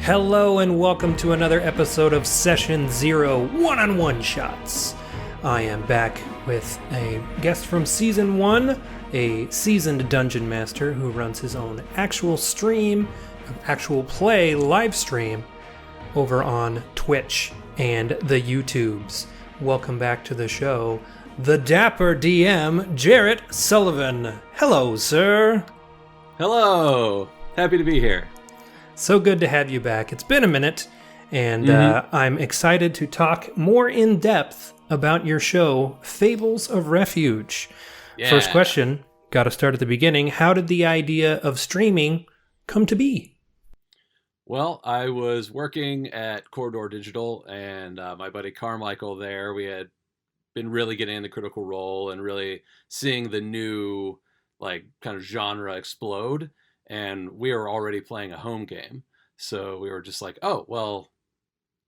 Hello and welcome to another episode of Session Zero One-on-One Shots. I am back with a guest from Season 1, a seasoned dungeon master who runs his own actual stream, actual play live stream over on Twitch and the YouTubes. Welcome back to the show, the Dapper DM Jarrett Sullivan. Hello, sir. Hello. Happy to be here. So good to have you back. It's been a minute, and I'm excited to talk more in depth about your show, Fables of Refuge. Yeah. First question, got to start at the beginning. How did the idea of streaming come to be? Well, I was working at Corridor Digital, and my buddy Carmichael there, we had been really getting into Critical Role and really seeing the new kind of genre explode. And we were already playing a home game. So we were just like, oh, well,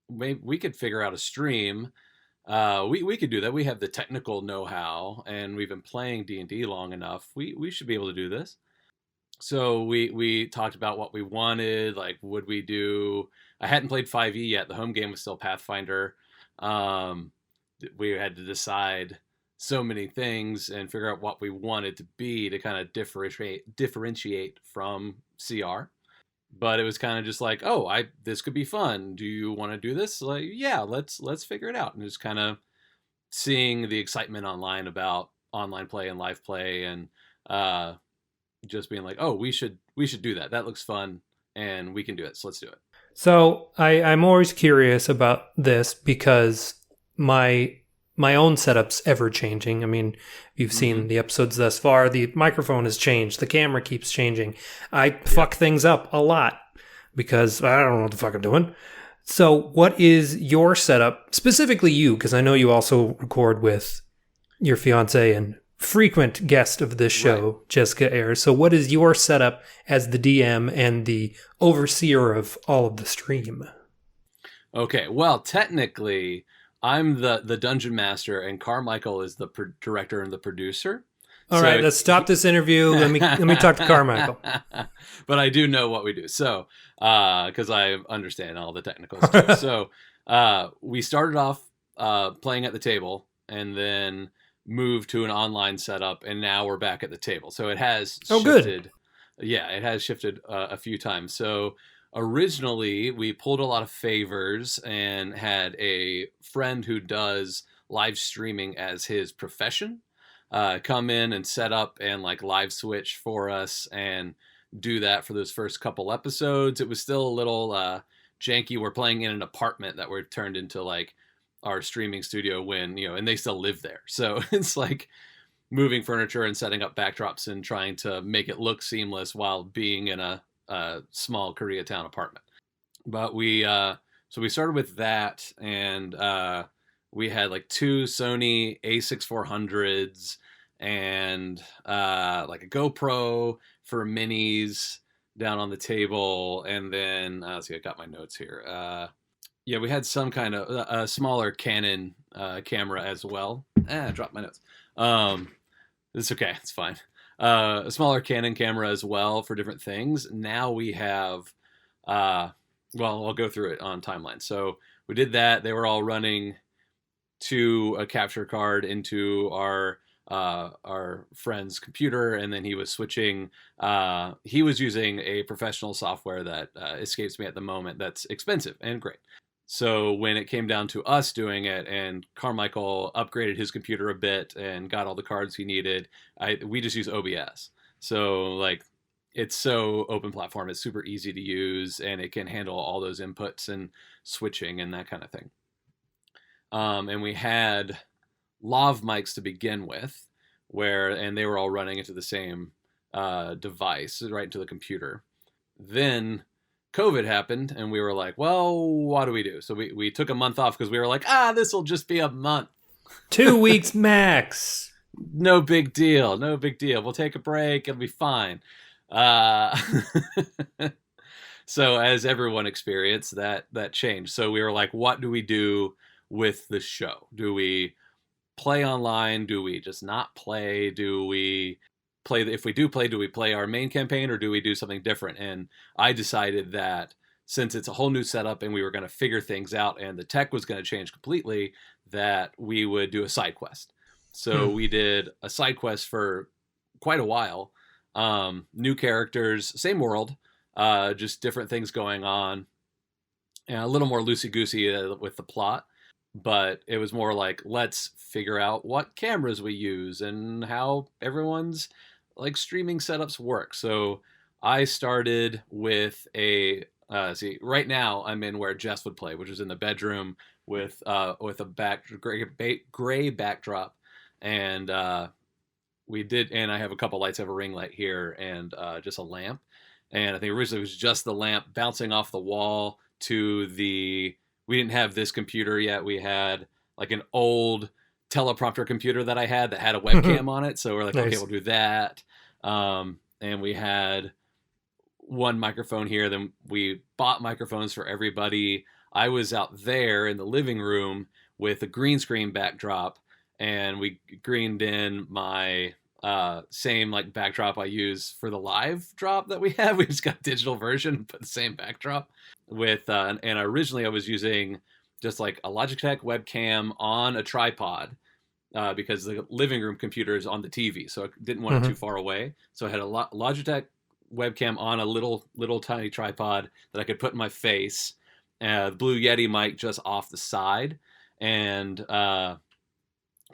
maybe we could figure out a stream. We could do that. We have the technical know-how, and we've been playing D&D long enough. We should be able to do this. So we talked about what we wanted. Like, would we do... I hadn't played 5e yet. The home game was still Pathfinder. We had to decide so many things and figure out what we wanted to be to kind of differentiate from CR. But it was kind of just like, oh, this could be fun. Do you want to do this? Like, yeah, let's figure it out. And just kind of seeing the excitement online about online play and live play, and just being like, oh, we should do that. That looks fun, and we can do it. So let's do it. So I'm always curious about this because my own setup's ever changing. I mean, you've seen the episodes thus far. The microphone has changed. The camera keeps changing. I fuck things up a lot because I don't know what the fuck I'm doing. So what is your setup, specifically you, because I know you also record with your fiance and frequent guest of this show, right, Jessica Ayers. So what is your setup as the DM and the overseer of all of the stream? Okay, well, technically, I'm the dungeon master, and Carmichael is the director and the producer. All right, let's stop this interview. Let me talk to Carmichael. But I do know what we do, so because I understand all the technical stuff. So we started off playing at the table, and then moved to an online setup, and now we're back at the table. So it has shifted. Good. Yeah, it has shifted a few times. So originally, we pulled a lot of favors and had a friend who does live streaming as his profession come in and set up and live switch for us and do that for those first couple episodes. It was still a little janky. We're playing in an apartment that we're turned into our streaming studio when, and they still live there. So it's like moving furniture and setting up backdrops and trying to make it look seamless while being in a small Koreatown apartment. But we started with that, and we had two Sony A6400s and a GoPro for minis down on the table, and then let's see, I got my notes here. We had some kind of a smaller Canon camera as well. I dropped my notes. It's okay, it's fine. A smaller Canon camera as well for different things. Now we have, I'll go through it on timeline. So we did that. They were all running to a capture card into our friend's computer, and then he was switching. He was using a professional software that escapes me at the moment. That's expensive and great. So when it came down to us doing it, and Carmichael upgraded his computer a bit and got all the cards he needed, we just use OBS. So it's so open platform, it's super easy to use, and it can handle all those inputs and switching and that kind of thing. And we had lav mics to begin with, and they were all running into the same device, right into the computer. Then COVID happened, and we were like, well, what do we do? So we took a month off because we were like, this will just be a month. 2 weeks max. No big deal. We'll take a break. It'll be fine. So as everyone experienced, that changed. So we were like, what do we do with the show? Do we play online? Do we just not play? Do we play, if we do play, do we play our main campaign or do we do something different? And I decided that since it's a whole new setup and we were going to figure things out and the tech was going to change completely, that we would do a side quest. So we did a side quest for quite a while. New characters, same world, just different things going on, and a little more loosey-goosey with the plot. But it was more like, let's figure out what cameras we use and how everyone's like streaming setups work. So I started with a right now I'm in where Jess would play, which is in the bedroom with a gray backdrop, and we did, and I have a couple lights. I have a ring light here and just a lamp. And I think originally it was just the lamp bouncing off the wall to the. We didn't have this computer yet. We had like an old teleprompter computer that I had that had a webcam on it. So we're like, nice. Okay, we'll do that. And we had one microphone here. Then we bought microphones for everybody. I was out there in the living room with a green screen backdrop, and we greened in my same like backdrop I use for the live drop that we have. We just got a digital version, but the same backdrop with and originally I was using just like a Logitech webcam on a tripod because the living room computer is on the TV, so I didn't want it too far away. So I had a Logitech webcam on a little tiny tripod that I could put in my face, the Blue Yeti mic just off the side, and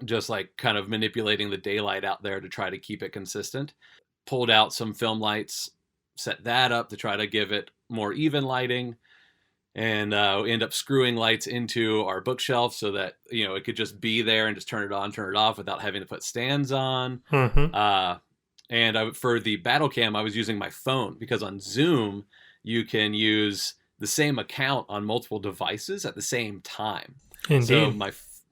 just like kind of manipulating the daylight out there to try to keep it consistent. Pulled out some film lights, set that up to try to give it more even lighting, and we end up screwing lights into our bookshelf so that, you know, it could just be there and just turn it on, turn it off without having to put stands on. And for the battle cam, I was using my phone, because on Zoom, you can use the same account on multiple devices at the same time. Indeed. So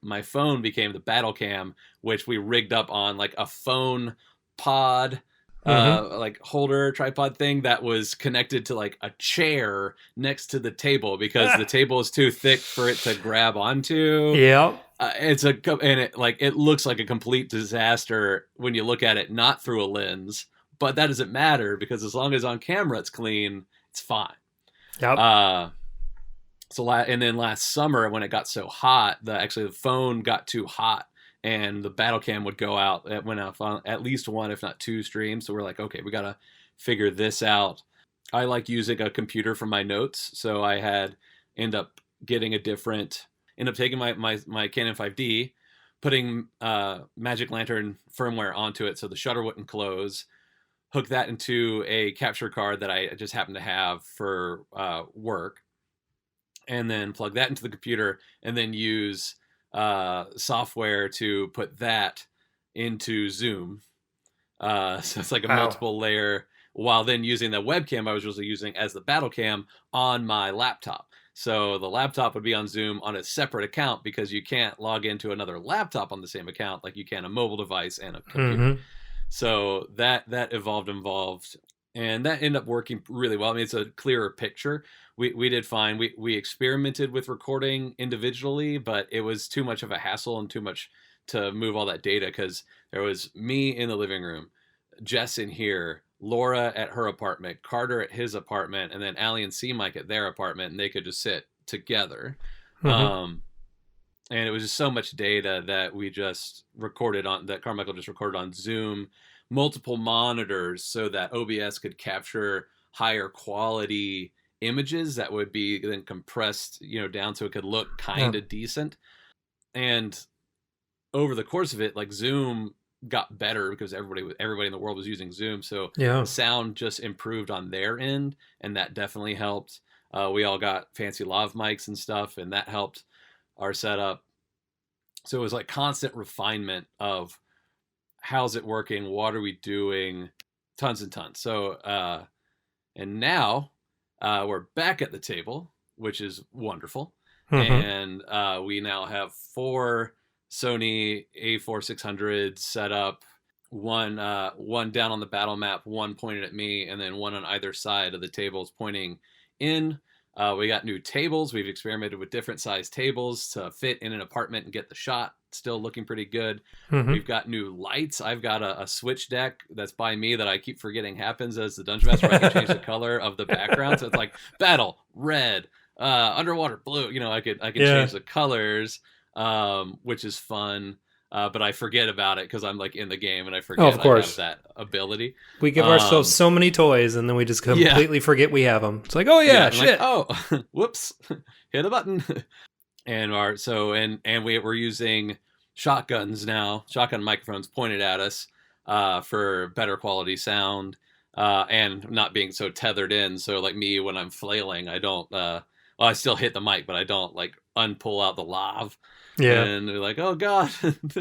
my phone became the battle cam, which we rigged up on like a phone pod, like holder tripod thing that was connected to like a chair next to the table, because the table is too thick for it to grab onto. Yeah. It looks like a complete disaster when you look at it not through a lens, but that doesn't matter, because as long as on camera it's clean, it's fine. Yep. And then last summer when it got so hot, the phone got too hot, and the battle cam would go out. It went out on at least one, if not two streams. So we're like, okay, we got to figure this out. I like using a computer for my notes. So I end up taking my Canon 5D, putting Magic Lantern firmware onto it so the shutter wouldn't close, hook that into a capture card that I just happen to have for work, and then plug that into the computer, and then use software to put that into Zoom. So it's like a multiple layer, while then using the webcam I was usually using as the battle cam on my laptop. So the laptop would be on Zoom on a separate account, because you can't log into another laptop on the same account like you can a mobile device and a computer. So that evolved, and that ended up working really well. I mean, it's a clearer picture. We did fine. We experimented with recording individually, but it was too much of a hassle and too much to move all that data, because there was me in the living room, Jess in here, Laura at her apartment, Carter at his apartment, and then Allie and C-Mike at their apartment, and they could just sit together. And it was just so much data that we just recorded on, that Carmichael just recorded on Zoom, multiple monitors, so that OBS could capture higher quality images that would be then compressed, down so it could look kind of decent. And over the course of it, like, Zoom got better because everybody in the world was using Zoom, so the sound just improved on their end, and that definitely helped. We all got fancy lav mics and stuff, and that helped our setup. So it was like constant refinement of how's it working, what are we doing, tons and tons. So and now we're back at the table, which is wonderful. And we now have 4 Sony A4600s set up, one down on the battle map, one pointed at me, and then one on either side of the tables pointing in. We got new tables. We've experimented with different size tables to fit in an apartment and get the shot still looking pretty good. Mhm. We've got new lights. I've got a switch deck that's by me that I keep forgetting happens as the Dungeon Master. I can change the color of the background. So it's like battle, red, underwater, blue. I can change the colors, which is fun. But I forget about it because I'm like in the game and I forget of course. I have that ability. We give ourselves so many toys and then we just completely forget we have them. It's like, oh yeah, shit. Like, oh, whoops, hit a button. And we're using shotguns now, shotgun microphones pointed at us for better quality sound and not being so tethered in. So like me, when I'm flailing, I don't, I still hit the mic, but I don't like unpull out the lav. Yeah. And they're like, oh God,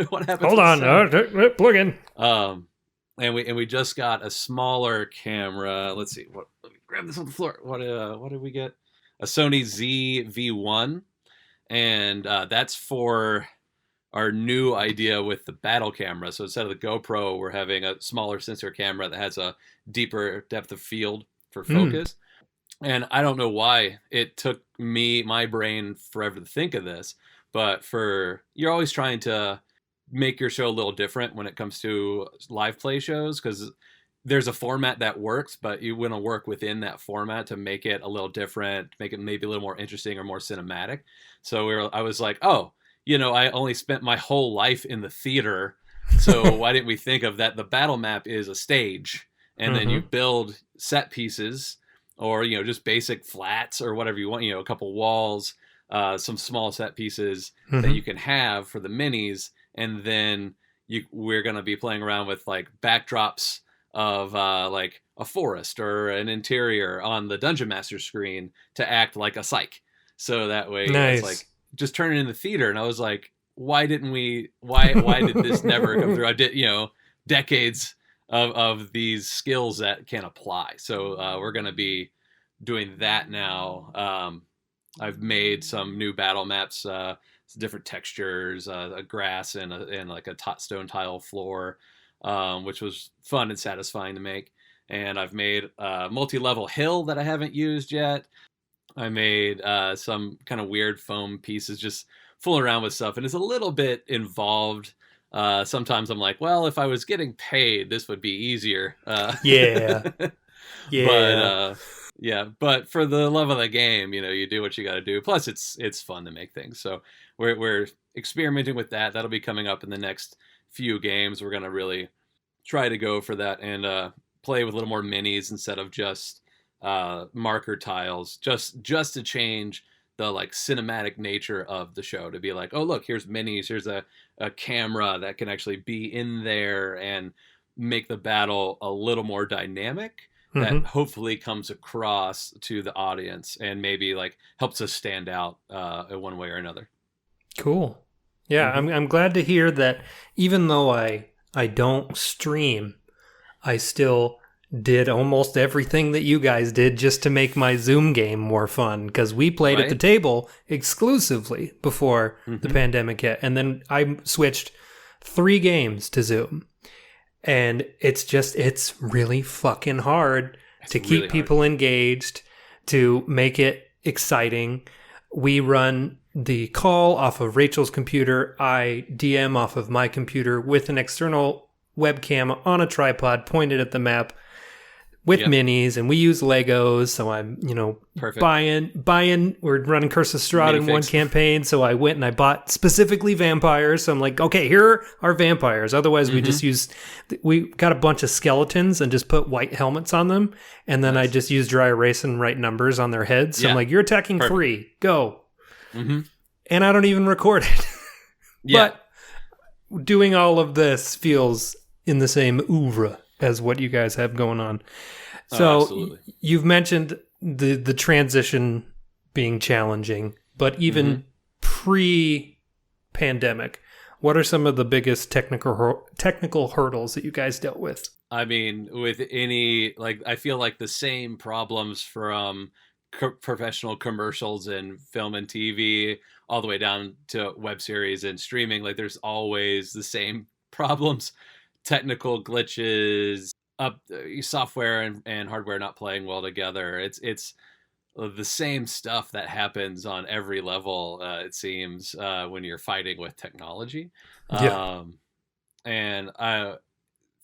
what happened? Hold on. Plug in. And we just got a smaller camera. Let's see. Let me grab this on the floor. What did we get? A Sony ZV-1. And that's for our new idea with the battle camera. So instead of the GoPro, we're having a smaller sensor camera that has a deeper depth of field for focus. And I don't know why it took my brain forever to think of this, but you're always trying to make your show a little different when it comes to live play shows, because there's a format that works, but you want to work within that format to make it a little different, make it maybe a little more interesting or more cinematic. So I was like, oh, I only spent my whole life in the theater. So why didn't we think of that? The battle map is a stage, and then you build set pieces or, just basic flats or whatever you want, a couple walls, some small set pieces that you can have for the minis. And then we're going to be playing around with like backdrops of like a forest or an interior on the Dungeon Master screen to act like a psych. So that way it's like just turn it into theater. And I was like, why did this never come through? I did, decades of these skills that can apply. So we're going to be doing that now. I've made some new battle maps, different textures, a grass and like a stone tile floor, which was fun and satisfying to make. And I've made a multi-level hill that I haven't used yet. I made some kind of weird foam pieces, just fooling around with stuff. And it's a little bit involved. Sometimes I'm like, well, if I was getting paid, this would be easier. Yeah. But for the love of the game, you do what you got to do. Plus, it's fun to make things. So we're experimenting with that. That'll be coming up in the next few games. We're gonna really try to go for that and play with a little more minis instead of just marker tiles. Just to change the like cinematic nature of the show, to be like, oh look, here's minis. Here's a camera that can actually be in there and make the battle a little more dynamic. That hopefully comes across to the audience and maybe like helps us stand out in one way or another. Cool. Yeah, I'm glad to hear that even though I don't stream, I still did almost everything that you guys did just to make my Zoom game more fun, because we played at the table exclusively before the pandemic hit. And then I switched 3 games to Zoom. And it's really fucking hard to keep people engaged, to make it exciting. We run the call off of Rachel's computer. I DM off of my computer with an external webcam on a tripod pointed at the map with minis, and we use Legos. So I'm, buying. We're running Curse of Strahd in one campaign, so I went and I bought specifically vampires. So I'm like, okay, here are vampires. Otherwise, we got a bunch of skeletons and just put white helmets on them, and then I just use dry erase and write numbers on their heads. So I'm like, you're attacking 3, go. And I don't even record it. But doing all of this feels in the same oeuvre as what you guys have going on. So you've mentioned the transition being challenging, but even pre-pandemic, what are some of the biggest technical hurdles that you guys dealt with? I mean, with any, like, I feel like the same problems from professional commercials and film and TV all the way down to web series and streaming, like there's always the same problems. Technical glitches, software and hardware not playing well together. It's the same stuff that happens on every level, it seems, when you're fighting with technology. Yeah. And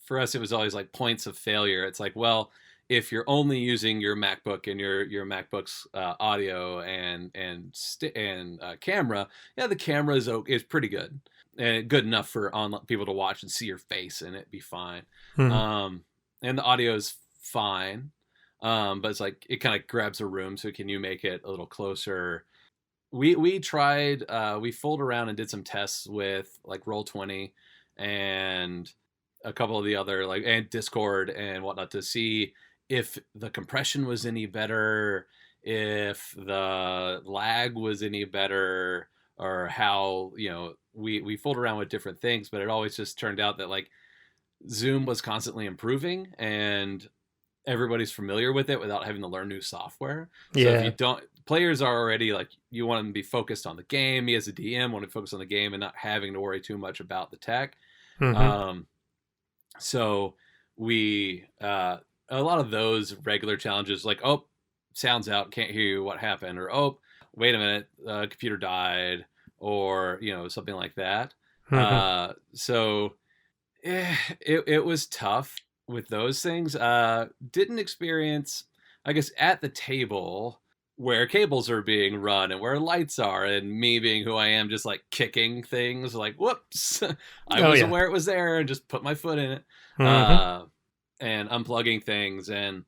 for us, it was always like points of failure. It's like, well, if you're only using your MacBook and your MacBook's audio and camera, yeah, the camera is pretty good and good enough for people to watch and see your face and it be fine. Mhm. And the audio is fine, but it's like it kind of grabs a room. So can you make it a little closer? We tried. We fooled around and did some tests with like Roll20 and a couple of the other and Discord and whatnot to see if the compression was any better, if the lag was any better, or how, we fooled around with different things, but it always just turned out that like Zoom was constantly improving and everybody's familiar with it without having to learn new software. So if you don't, players are already like, you want them to be focused on the game. Me as a DM want to focus on the game and not having to worry too much about the tech. Mm-hmm. So we, a lot of those regular challenges, like, oh, sounds out, can't hear you, what happened? Or, oh, wait a minute, computer died, or, something like that. Mm-hmm. So it was tough with those things. Didn't experience, I guess, at the table where cables are being run and where lights are, and me being who I am, just like kicking things, like, whoops, I was aware it was there and just put my foot in it, Mm-hmm. and unplugging things. And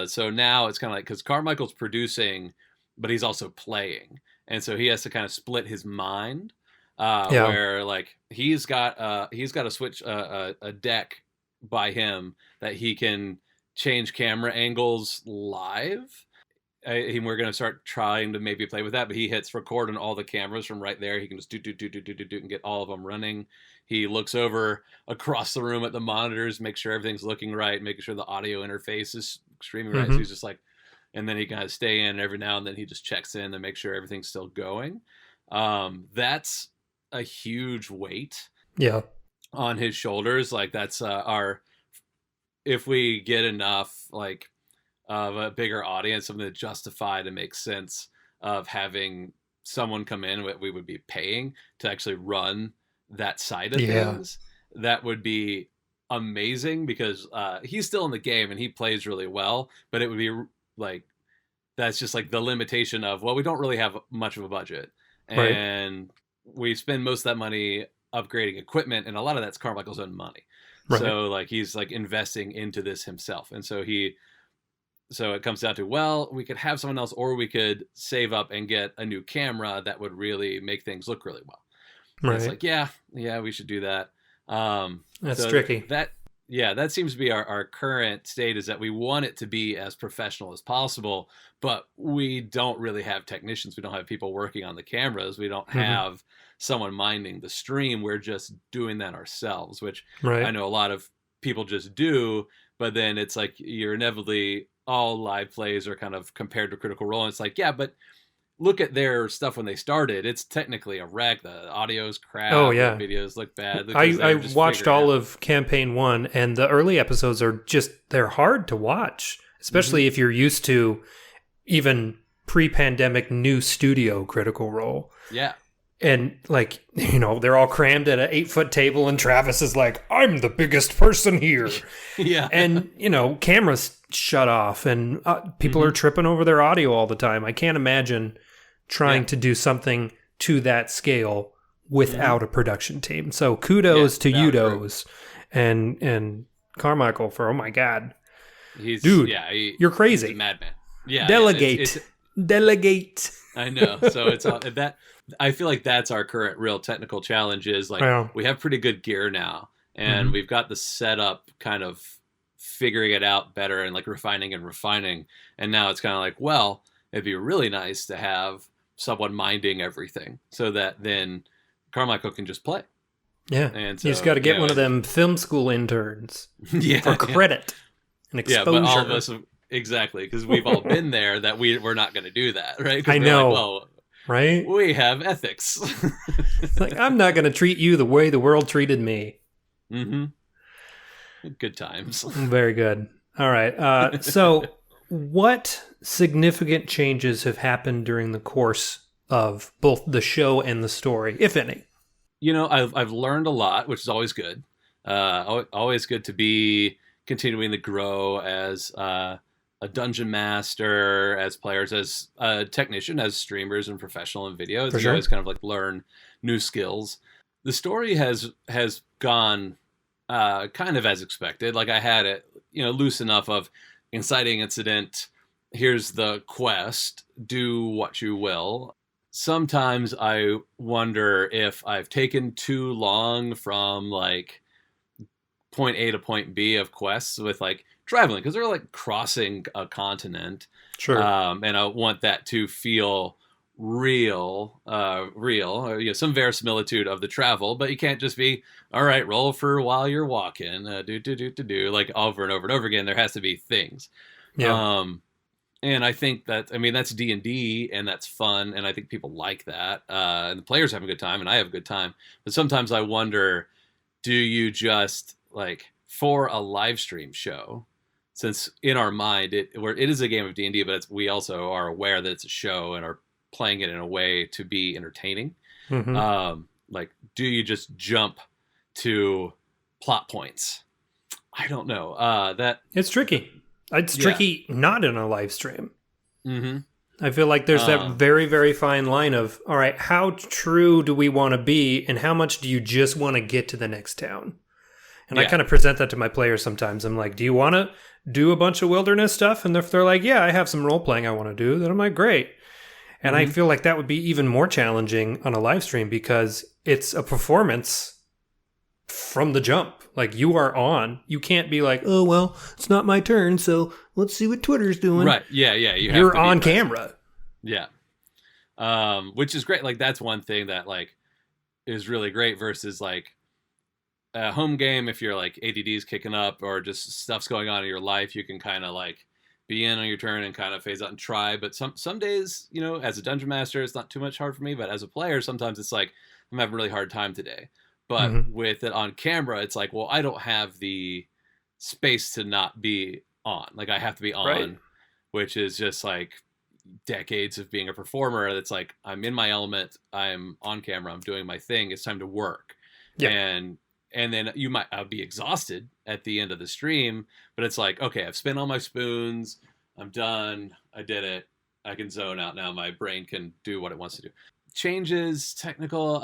so now it's kind of like, because Carmichael's producing, but he's also playing. And so he has to kind of split his mind, where like he's got a switch, a deck by him that he can change camera angles live. We're going to start trying to maybe play with that, but he hits record on all the cameras from right there. He can just do and get all of them running. He looks over across the room at the monitors, make sure everything's looking right, making sure the audio interface is streaming right. Mm-hmm. So he's just like, and then he kind of stay in every now and then. He just checks in and make sure everything's still going. That's a huge weight on his shoulders. Like that's if we get enough like of a bigger audience, something to justify to make sense of having someone come in what we would be paying to actually run that side of things, that would be amazing, because he's still in the game and he plays really well, but it would be like, that's just like the limitation of, well, we don't really have much of a budget, and we spend most of that money upgrading equipment, and a lot of that's Carmichael's own money. So like he's like investing into this himself, and so it comes down to, well, we could have someone else, or we could save up and get a new camera that would really make things look really well. And it's like, yeah, we should do that. That's tricky. That seems to be our current state, is that we want it to be as professional as possible, but we don't really have technicians. We don't have people working on the cameras. We don't have someone minding the stream. We're just doing that ourselves, which I know a lot of people just do, but then it's like you're inevitably, all live plays are kind of compared to Critical Role. And it's like, yeah, but look at their stuff when they started. It's technically a wreck. The audio's crap. The videos look bad. I watched all of Campaign 1, and the early episodes are just, they're hard to watch, especially if you're used to even pre-pandemic new studio Critical Role. Yeah. And like, they're all crammed at an 8-foot table, and Travis is like, I'm the biggest person here. Yeah. And, cameras shut off, and people are tripping over their audio all the time. I can't imagine trying to do something to that scale without a production team. So kudos to Udos and Carmichael for, oh my God. You're crazy. He's a madman. Yeah. Delegate. Delegate. I know. So it's all that. I feel like that's our current real technical challenge, is like, we have pretty good gear now, and we've got the setup kind of figuring it out better and like refining. And now it's kind of like, well, it'd be really nice to have someone minding everything, so that then Carmichael can just play. Yeah. And so, you just got to get one of them film school interns for credit and exposure. Yeah, but all of us, exactly, because we've all been there, that we're not going to do that, right? I know. Like, well, right? We have ethics. Like, I'm not going to treat you the way the world treated me. Good times. Very good. All right. So what significant changes have happened during the course of both the show and the story, if any? I've learned a lot, which is always good. Always good to be continuing to grow as a dungeon master, as players, as a technician, as streamers and professional in videos. You always kind of like learn new skills. The story has gone kind of as expected. Like I had it, loose enough of inciting incident. Here's the quest. Do what you will. Sometimes I wonder if I've taken too long from like point A to point B of quests with like traveling, because they're like crossing a continent. Sure. And I want that to feel real, or, some verisimilitude of the travel, but you can't just be, all right, roll for while you're walking, do, like over and over and over again. There has to be things. Yeah. And I think that's D&D, and that's fun, and I think people like that. And the players have a good time, and I have a good time. But sometimes I wonder, do you just, like, for a live stream show, since in our mind, it is a game of D&D, but we also are aware that it's a show and are playing it in a way to be entertaining. Mm-hmm. Like, do you just jump to plot points? I don't know. It's tricky. It's tricky not in a live stream. Mm-hmm. I feel like there's that very, very fine line of, all right, how true do we want to be, and how much do you just want to get to the next town? And I kind of present that to my players sometimes. I'm like, do you want to do a bunch of wilderness stuff? And if they're like, yeah, I have some role playing I want to do, then I'm like, great. And I feel like that would be even more challenging on a live stream because it's a performance from the jump. Like, you are on. You can't be like, oh, well, it's not my turn, so let's see what Twitter's doing. Right. Yeah. You're on camera. Yeah. Which is great. Like, that's one thing that, like, is really great versus, like, a home game. If you're, like, ADD's kicking up or just stuff's going on in your life, you can kind of, like, be in on your turn and kind of phase out and try. But some days, as a dungeon master, it's not too much hard for me. But as a player, sometimes it's like, I'm having a really hard time today. But with it on camera, it's like, well, I don't have the space to not be on. Like, I have to be on, which is just like decades of being a performer. That's like, I'm in my element. I'm on camera. I'm doing my thing. It's time to work. Yeah. And then you might be exhausted at the end of the stream, but it's like, okay, I've spent all my spoons. I'm done. I did it. I can zone out now. My brain can do what it wants to do. Changes, technical,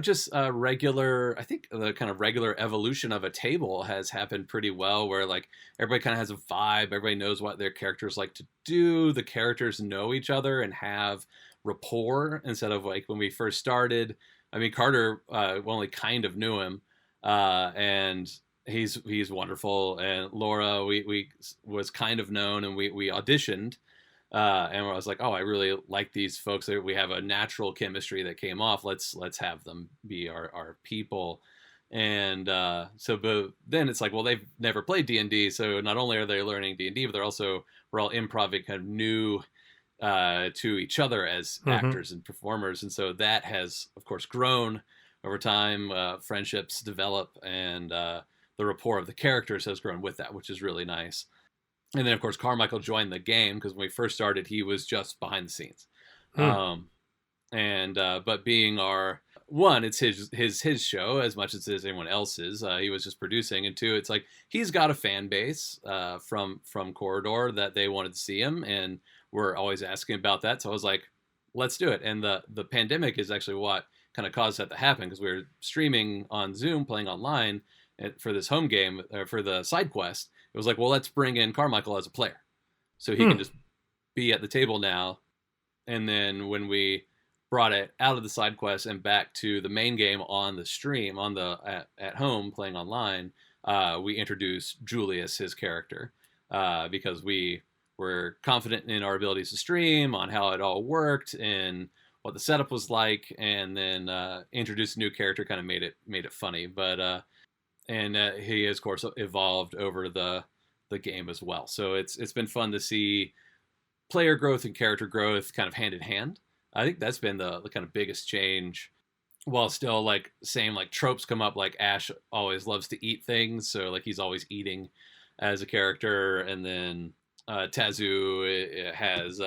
just regular, I think the kind of regular evolution of a table has happened pretty well, where like everybody kind of has a vibe. Everybody knows what their characters like to do. The characters know each other and have rapport instead of like when we first started. I mean, Carter only kind of knew him, and he's wonderful. And Laura, we was kind of known, and we auditioned. And I was like, oh, I really like these folks. We have a natural chemistry that came off. Let's have them be our people. And but then it's like, well, they've never played D&D, so not only are they learning D&D, but we're all improv kind of new to each other as actors and performers. And so that has, of course, grown over time. Friendships develop, and the rapport of the characters has grown with that, which is really nice. And then, of course, Carmichael joined the game because when we first started, he was just behind the scenes. But being it's his show as much as it is anyone else's. He was just producing, and two, it's like he's got a fan base from Corridor that they wanted to see him, and we're always asking about that. So I was like, let's do it. And the pandemic is actually what kind of caused that to happen, because we were streaming on Zoom, playing online for this home game, for the side quest. It was like, well, let's bring in Carmichael as a player, so he can just be at the table now. And then when we brought it out of the side quest and back to the main game on the stream, at home playing online, we introduced Julius, his character, because we were confident in our abilities to stream, on how it all worked and what the setup was like, and then introduced a new character, kind of made it funny, but. And he has, of course, evolved over the game as well. So it's been fun to see player growth and character growth kind of hand in hand. I think that's been the kind of biggest change, while still like same like tropes come up. Like Ash always loves to eat things, so like he's always eating as a character. And then Tazu has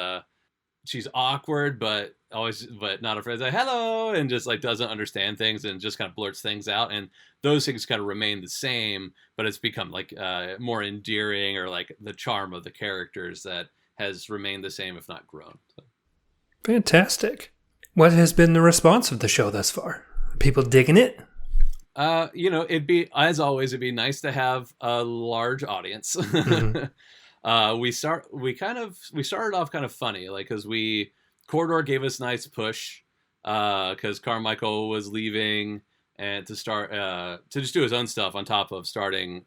she's awkward, but not afraid to say hello, and just like doesn't understand things and just kind of blurts things out. And those things kind of remain the same, but it's become like more endearing, or like the charm of the characters that has remained the same, if not grown. So. Fantastic. What has been the response of the show thus far? People digging it? It'd be, as always, it'd be nice to have a large audience. Mm-hmm. We started off kind of funny, like, because Corridor gave us a nice push, because Carmichael was leaving and to start to just do his own stuff on top of starting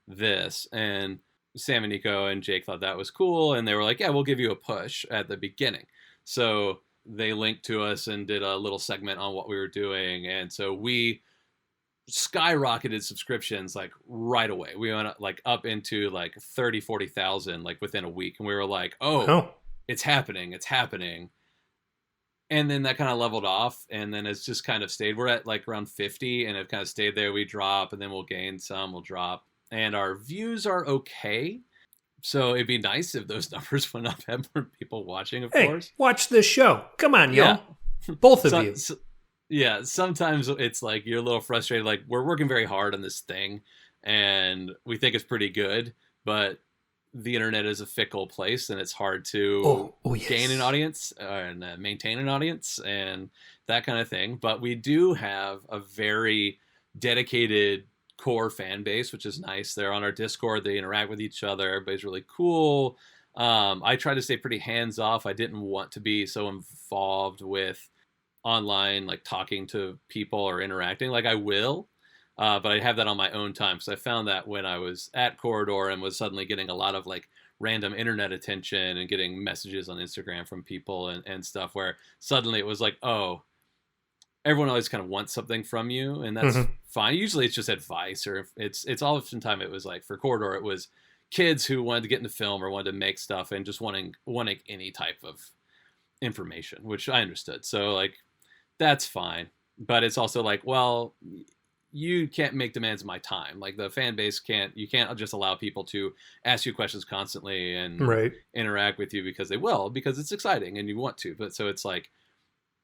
this, and Sam and Nico and Jake thought that was cool, and they were like, yeah, we'll give you a push at the beginning. So they linked to us and did a little segment on what we were doing, and so we skyrocketed subscriptions like right away. We went like up into like 30,000-40,000 like within a week, and we were like, oh. It's happening. And then that kind of leveled off, and then it's just kind of stayed. We're at like around 50, and it kind of stayed there. We drop, and then we'll gain some, we'll drop, and our views are okay. So it'd be nice if those numbers went up, had more people watching, of course. Watch this show. Come on, y'all. Both of you. Yeah, sometimes it's like you're a little frustrated. Like, we're working very hard on this thing, and we think it's pretty good, but the internet is a fickle place, and it's hard to gain an audience and maintain an audience and that kind of thing. But we do have a very dedicated core fan base, which is nice. They're on our Discord. They interact with each other. Everybody's really cool. I try to stay pretty hands off. I didn't want to be so involved with online, like talking to people or interacting. Like, I will. But I have that on my own time, because I found that when I was at Corridor and was suddenly getting a lot of like random internet attention and getting messages on Instagram from people and stuff, where suddenly it was like, oh, everyone always kind of wants something from you, and that's fine. Usually it's just advice, or it's oftentimes it was like, for Corridor, it was kids who wanted to get into film or wanted to make stuff and just wanting any type of information, which I understood. So like, that's fine. But it's also like, well, you can't make demands of my time. Like, the fan base you can't just allow people to ask you questions constantly and interact with you, because it's exciting and you want to. But so it's like,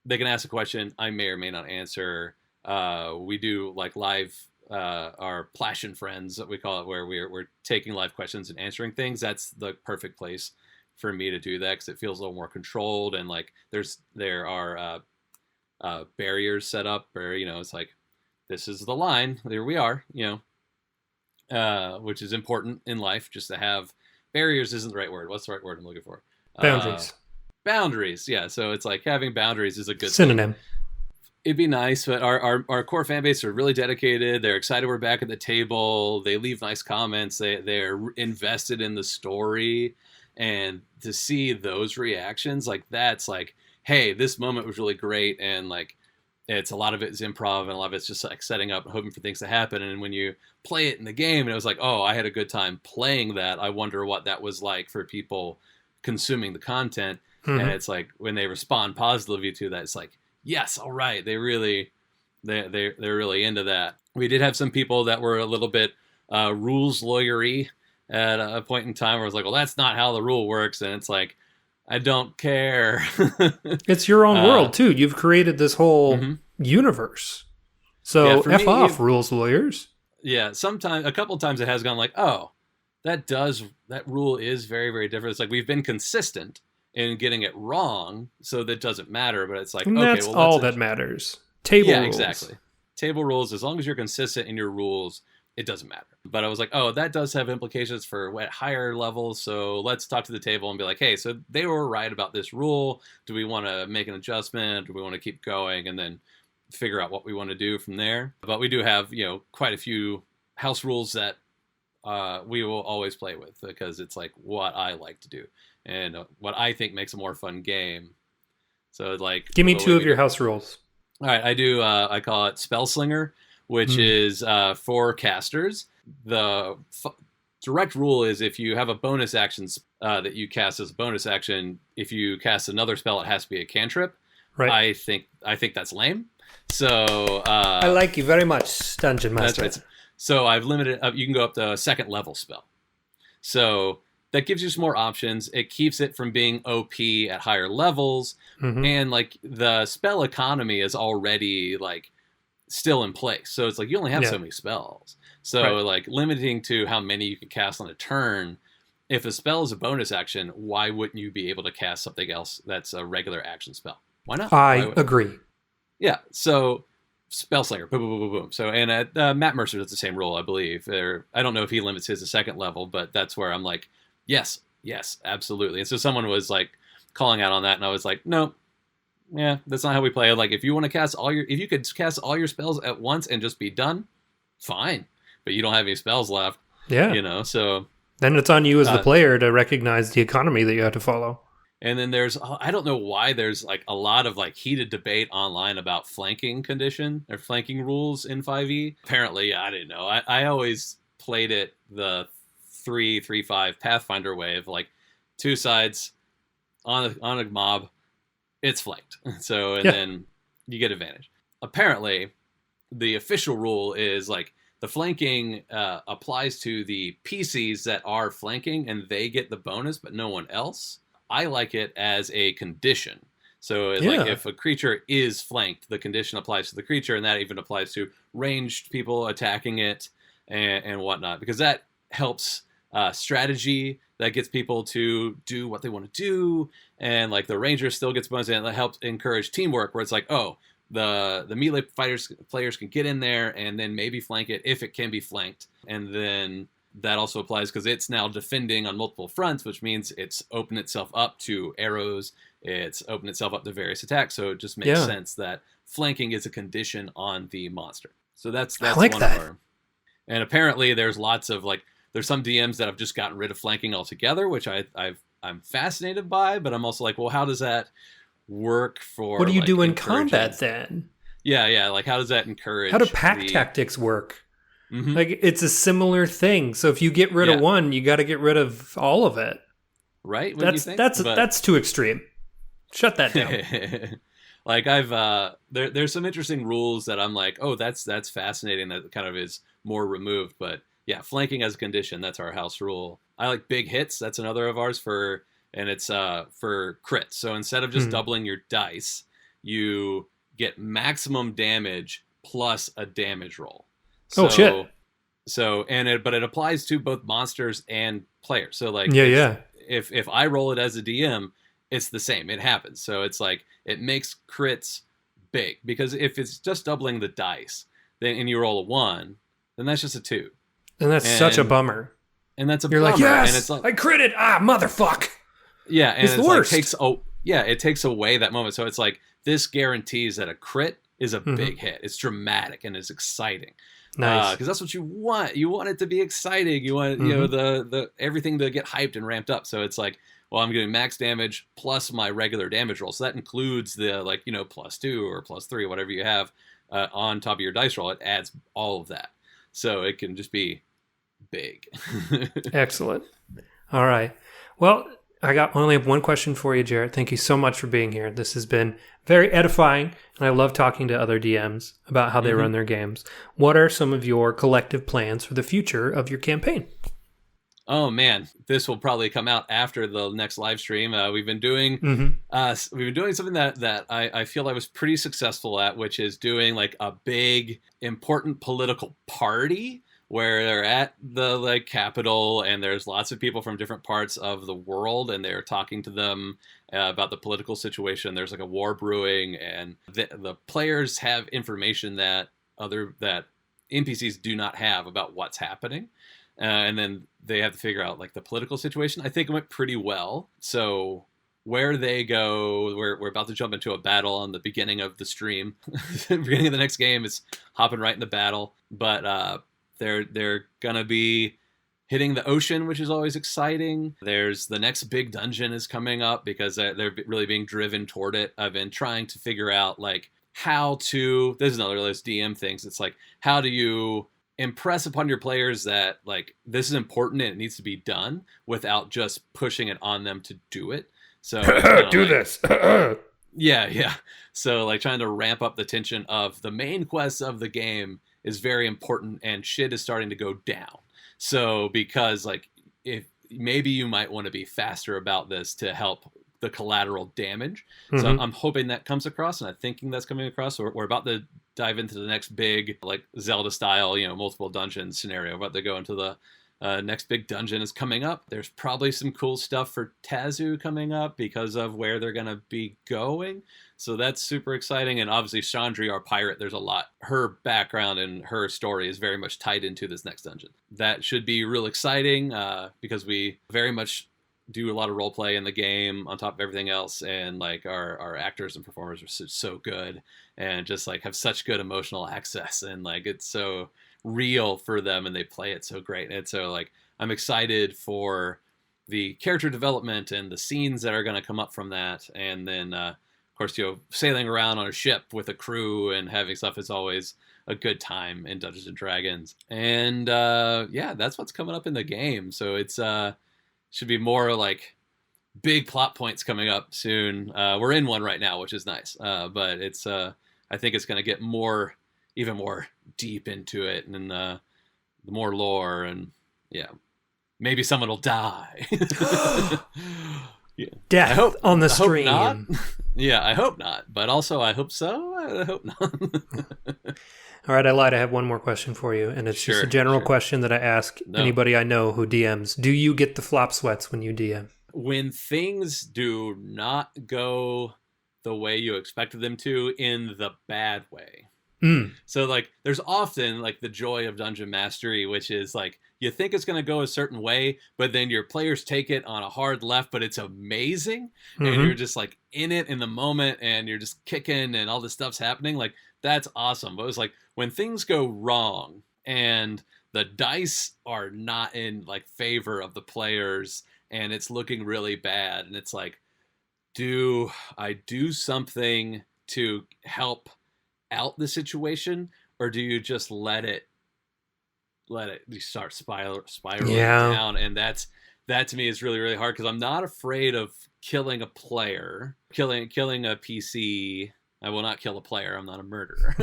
they can ask a question, I may or may not answer. We do like live, our Plash and Friends, that we call it, where we're taking live questions and answering things. That's the perfect place for me to do that, because it feels a little more controlled, and like there are barriers set up where, it's like, this is the line, there we are, which is important in life. Just to have barriers isn't the right word. What's the right word I'm looking for? Boundaries. Yeah. So it's like, having boundaries is a good synonym. It'd be nice, but our core fan base are really dedicated. They're excited we're back at the table. They leave nice comments. They're invested in the story, and to see those reactions, like, that's like, hey, this moment was really great, and like, it's a lot of it is improv, and a lot of it's just like setting up and hoping for things to happen. And when you play it in the game, and it was like, oh, I had a good time playing that, I wonder what that was like for people consuming the content. And it's like, when they respond positively to that, it's like, yes, all right, they're really into that. We did have some people that were a little bit rules lawyery at a point in time, where it was like, well, that's not how the rule works, and it's like, I don't care. It's your own world too. You've created this whole universe. So F off, rules lawyers. Yeah, a couple of times it has gone like, oh, that rule is very, very different. It's like, we've been consistent in getting it wrong, so that doesn't matter. But it's like, and that's all that matters. Table rules. Yeah, exactly. Table rules. As long as you're consistent in your rules, it doesn't matter. But I was like, oh, that does have implications for higher levels. So let's talk to the table and be like, hey, so they were right about this rule. Do we want to make an adjustment? Do we want to keep going? And then figure out what we want to do from there. But we do have, quite a few house rules that we will always play with, because it's like what I like to do and what I think makes a more fun game. So like, give me two of your house rules. All right, I do. I call it Spell Slinger, which is for casters. The direct rule is, if you have a bonus action that you cast as a bonus action, if you cast another spell, it has to be a cantrip. Right. I think that's lame. So I like you very much, Dungeon Master. That's right. So I've limited. You can go up to a second level spell. So that gives you some more options. It keeps it from being OP at higher levels. And like the spell economy is already like still in place. So it's like you only have so many spells. So like limiting to how many you can cast on a turn. If a spell is a bonus action, why wouldn't you be able to cast something else that's a regular action spell? Why not? I agree. Yeah. So Spellslinger, boom, boom, boom, boom, boom. So, and Matt Mercer does the same rule, I believe. I don't know if he limits his to second level, but that's where I'm like, yes, absolutely. And so someone was like calling out on that, and I was like, no, yeah, that's not how we play. Like, if you want to if you could cast all your spells at once and just be done, fine. But you don't have any spells left. Yeah. You know, so. Then it's on you as the player to recognize the economy that you have to follow. And then I don't know why there's like a lot of like heated debate online about flanking condition or flanking rules in 5e. Apparently, I didn't know. I always played it the 3-3-5 Pathfinder way of like two sides on a mob, it's flanked. So, and then you get advantage. Apparently, the official rule is like the flanking applies to the PCs that are flanking and they get the bonus, but no one else. I like it as a condition. So like if a creature is flanked, the condition applies to the creature, and that even applies to ranged people attacking it and whatnot, because that helps strategy. That gets people to do what they want to do, and like the ranger still gets bonus, and that helps encourage teamwork, where it's like, oh, the melee players can get in there and then maybe flank it if it can be flanked, and then that also applies because it's now defending on multiple fronts, which means it's opened itself up to arrows, it's opened itself up to various attacks, so it just makes sense that flanking is a condition on the monster. So that's I like one that. of our. And apparently there's lots of like, there's some DMs that have just gotten rid of flanking altogether, which I'm fascinated by, but I'm also like, well, how does that work for? What do you like, do in combat then? Yeah, like how does that encourage? How do pack tactics work? Like it's a similar thing. So if you get rid of one, you got to get rid of all of it. Right? That's too extreme. Shut that down. Like there's some interesting rules that I'm like, oh, that's fascinating. That kind of is more removed, but yeah, flanking as a condition, that's our house rule. I like big hits. That's another of ours and it's for crits. So instead of just doubling your dice, you get maximum damage plus a damage roll. So, shit. So but it applies to both monsters and players. So like if I roll it as a DM, it's the same. It happens. So it's like it makes crits big, because if it's just doubling the dice, then and you roll a 1, then that's just a 2. And that's such a bummer. And that's a You're bummer. like, yes, and it's like, I critted. Motherfuck. Yeah, and it's the worst. It takes away that moment. So it's like this guarantees that a crit is a big hit. It's dramatic and it's exciting. Nice, because that's what you want. You want it to be exciting. You want the everything to get hyped and ramped up. So it's like, well, I'm getting max damage plus my regular damage roll. So that includes the +2 or +3, whatever you have on top of your dice roll. It adds all of that, so it can just be big. Excellent. All right. Well, I only have one question for you, Jarrett. Thank you so much for being here. This has been very edifying, and I love talking to other DMs about how they run their games. What are some of your collective plans for the future of your campaign? Oh man, this will probably come out after the next live stream. We've been doing something that I feel I was pretty successful at, which is doing like a big important political party where they're at the like capital, and there's lots of people from different parts of the world, and they're talking to them about the political situation. There's like a war brewing, and the players have information that NPCs do not have about what's happening. And then they have to figure out like the political situation. I think it went pretty well. So where they go, we're about to jump into a battle on the beginning of the stream. The beginning of the next game is hopping right in the battle. But they're gonna be hitting the ocean, which is always exciting. There's the next big dungeon is coming up because they're really being driven toward it. I've been trying to figure out like how to. There's another of those DM things. It's like, how do you impress upon your players that like this is important and it needs to be done without just pushing it on them to do it. So do this. Yeah. So like trying to ramp up the tension of the main quest of the game is very important, and shit is starting to go down. So because like if maybe you might want to be faster about this to help the collateral damage. Mm-hmm. So I'm hoping that comes across, and I'm thinking that's coming across. We're about to dive into the next big, like Zelda style, multiple dungeon scenario. We're about to go into the next big dungeon is coming up. There's probably some cool stuff for Tazu coming up because of where they're going to be going. So that's super exciting. And obviously Chandri, our pirate, there's a lot. Her background and her story is very much tied into this next dungeon. That should be real exciting because we very much do a lot of role play in the game on top of everything else, and like our actors and performers are so good and just like have such good emotional access, and like it's so real for them and they play it so great. And so like I'm excited for the character development and the scenes that are going to come up from that. And then of course sailing around on a ship with a crew and having stuff is always a good time in Dungeons and Dragons. And that's what's coming up in the game. So it's should be more like big plot points coming up soon. We're in one right now, which is nice. But it's I think it's going to get even more deep into it, and the more lore, and maybe someone will die. Death on the stream. I hope not. Yeah, I hope not. But also, I hope so. I hope not. All right, I lied. I have one more question for you, and it's just a general question that I ask anybody I know who DMs. Do you get the flop sweats when you DM? When things do not go the way you expected them to, in the bad way. So like there's often like the joy of dungeon mastery, which is like you think it's going to go a certain way, but then your players take it on a hard left, but it's amazing. And you're just like in it in the moment, and you're just kicking and all this stuff's happening. Like that's awesome. But it was like when things go wrong and the dice are not in like favor of the players and it's looking really bad, and it's like, do I do something to help out the situation, or do you just let it you start spiraling down? And that to me is really, really hard, because I'm not afraid of killing a player, killing a PC. I will not kill a player. I'm not a murderer.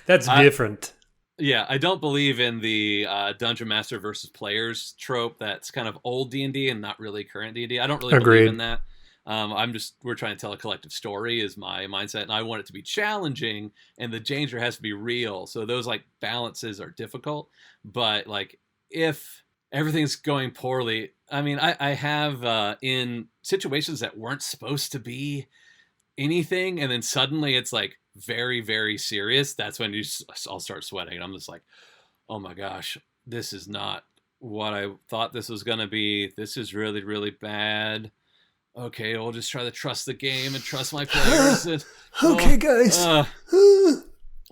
That's different. Yeah, I don't believe in the dungeon master versus players trope. That's kind of old D&D and not really current D&D. I don't really believe in that. We're trying to tell a collective story is my mindset, and I want it to be challenging, and the danger has to be real. So those like balances are difficult, but like if everything's going poorly, I mean, I have in situations that weren't supposed to be anything, and then suddenly it's like very, very serious. That's when I'll start sweating, and I'm just like, oh my gosh, this is not what I thought this was going to be. This is really, really bad. Okay, I'll just try to trust the game and trust my players. And, okay, guys.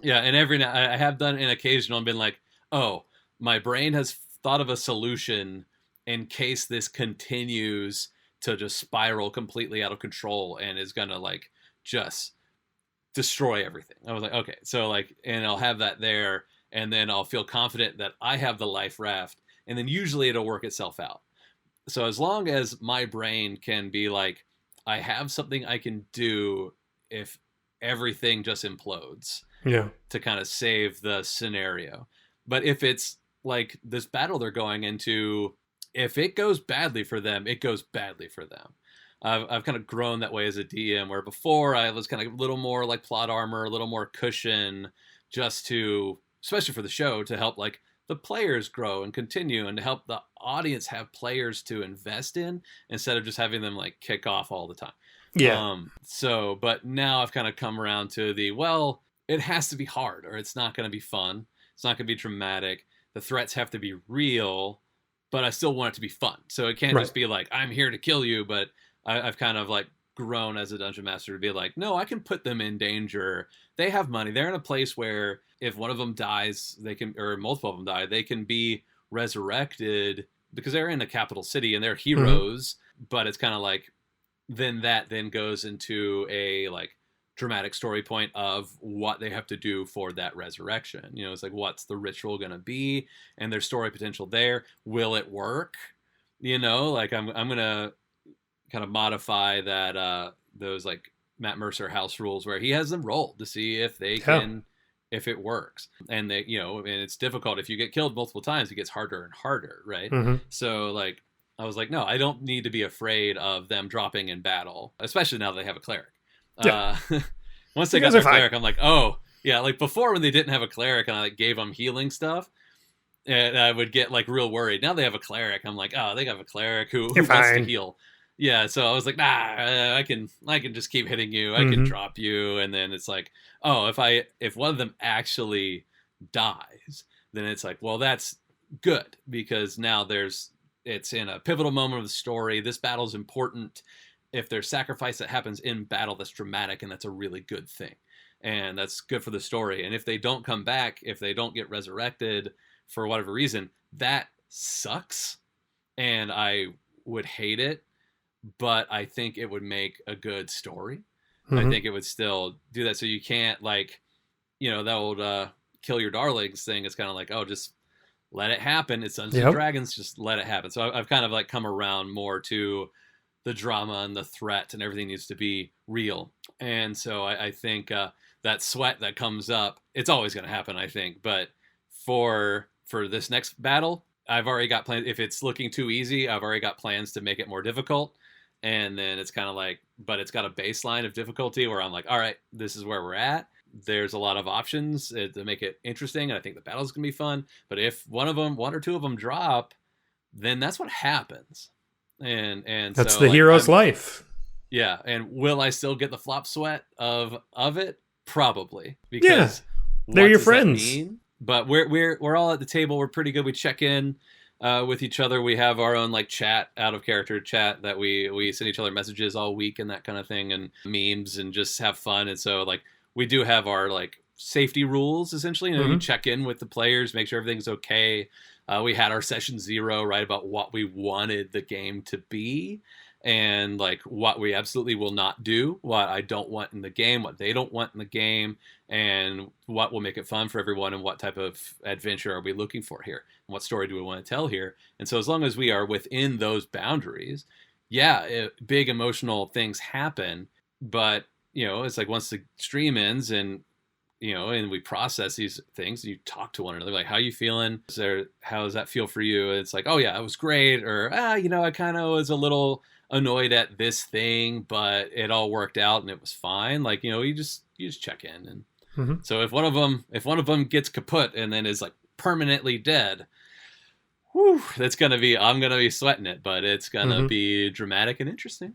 Yeah, and every now I have done an occasional and been like, oh, my brain has thought of a solution in case this continues to just spiral completely out of control and is gonna like just destroy everything. I was like, okay, so like, and I'll have that there, and then I'll feel confident that I have the life raft, and then usually it'll work itself out. So as long as my brain can be like, I have something I can do if everything just implodes, to kind of save the scenario. But if it's like this battle they're going into, if it goes badly for them, it goes badly for them. I've kind of grown that way as a DM, where before I was kind of a little more like plot armor, a little more cushion, just to, especially for the show, to help like the players grow and continue, and to help the audience have players to invest in instead of just having them like kick off all the time. But now I've kind of come around to it has to be hard, or it's not going to be fun. It's not going to be dramatic. The threats have to be real, but I still want it to be fun. So it can't just be like, I'm here to kill you. But I've kind of like grown as a dungeon master to be like, no, I can put them in danger. They have money. They're in a place where if one of them dies, or multiple of them die, they can be resurrected because they're in a capital city and they're heroes. But it's kind of like, then goes into a like dramatic story point of what they have to do for that resurrection. It's like, what's the ritual going to be, and there's story potential there. Will it work? Like I'm going to kind of modify that, those like Matt Mercer house rules where he has them roll to see if they can, if it works. And and it's difficult. If you get killed multiple times, it gets harder and harder. Right. So like, I was like, no, I don't need to be afraid of them dropping in battle, especially now that they have a cleric. Yeah. Once they got their cleric, I'm like, oh, yeah, like before when they didn't have a cleric and I like gave them healing stuff, and I would get like real worried. Now they have a cleric. I'm like, oh, they have a cleric who wants to heal. Yeah, so I was like, nah, I can just keep hitting you. I can drop you, and then it's like, oh, if one of them actually dies, then it's like, well, that's good because now it's in a pivotal moment of the story. This battle is important. If there's sacrifice that happens in battle, that's dramatic, and that's a really good thing, and that's good for the story. And if they don't come back, if they don't get resurrected for whatever reason, that sucks, and I would hate it. But I think it would make a good story. I think it would still do that. So you can't like, that old kill your darlings thing. It's kind of like, oh, just let it happen. It's Dungeons and Dragons. Just let it happen. So I've kind of like come around more to the drama and the threat, and everything needs to be real. And so I think that sweat that comes up, it's always going to happen, I think. But for this next battle, I've already got plans. If it's looking too easy, I've already got plans to make it more difficult. And then it's kind of like, but it's got a baseline of difficulty where I'm like, all right, this is where we're at. There's a lot of options to make it interesting. And I think the battle's going to be fun. But if one or two of them drop, then that's what happens. And that's so, the hero's life. Yeah. And will I still get the flop sweat of it? Probably. Because they're your friends. But we're all at the table. We're pretty good. We check in with each other. We have our own like chat, out of character chat that we send each other messages all week and that kind of thing, and memes, and just have fun. And so like we do have our like safety rules essentially. You check in with the players, make sure everything's okay. We had our session 0 right about what we wanted the game to be, and like what we absolutely will not do, what I don't want in the game, what they don't want in the game, and what will make it fun for everyone, and what type of adventure are we looking for here, and what story do we want to tell here. And so as long as we are within those boundaries, big emotional things happen, but it's like once the stream ends and and we process these things, and you talk to one another, like, how you feeling? How does that feel for you? And it's like, oh yeah, it was great. Or, I kind of was a little annoyed at this thing, but it all worked out and it was fine. Like, you just check in. And so if one of them gets kaput and then is like permanently dead, I'm going to be sweating it, but it's going to be dramatic and interesting.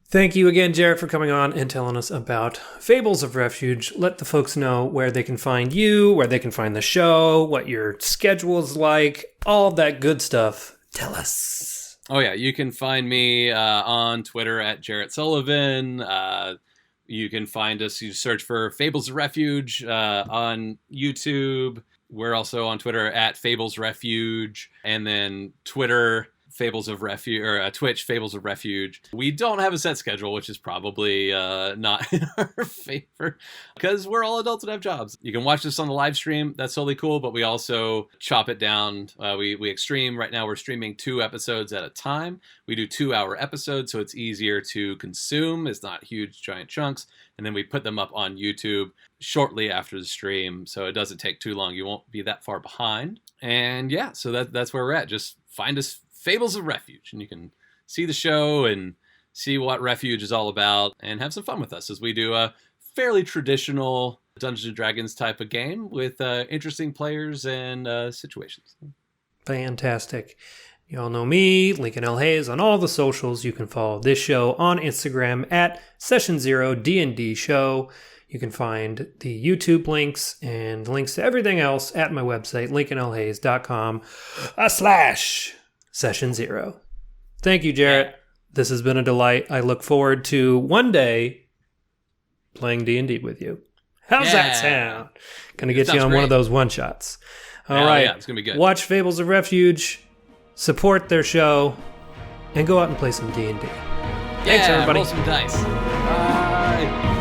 Thank you again, Jarrett, for coming on and telling us about Fables of Refuge. Let the folks know where they can find you, where they can find the show, what your schedule is like, all that good stuff. Tell us. Oh, yeah. You can find me on Twitter at Jarrett Sullivan. You can find us. You search for Fables of Refuge on YouTube. We're also on Twitter at Fables Refuge. And then Twitter... Fables of Refuge, or Twitch, Fables of Refuge. We don't have a set schedule, which is probably not in our favor because we're all adults and have jobs. You can watch this on the live stream. That's totally cool, but we also chop it down. We extreme. Right now we're streaming 2 episodes at a time. We do 2-hour episodes, so it's easier to consume. It's not huge, giant chunks. And then we put them up on YouTube shortly after the stream, so it doesn't take too long. You won't be that far behind. And yeah, so that's where we're at. Just find us, Fables of Refuge, and you can see the show and see what Refuge is all about and have some fun with us as we do a fairly traditional Dungeons & Dragons type of game with interesting players and situations. Fantastic. You all know me, Lincoln L. Hayes, on all the socials. You can follow this show on Instagram at Session 0 D&D Show. You can find the YouTube links and links to everything else at my website, lincolnlhayes.com/Session 0. Thank you, Jarrett. This has been a delight. I look forward to one day playing D&D with you. How's that sound? Gonna get you on one of those one-shots. All right. Yeah, it's gonna be good. Watch Fables of Refuge, support their show, and go out and play some D&D. Thanks, everybody. Roll some dice. Bye.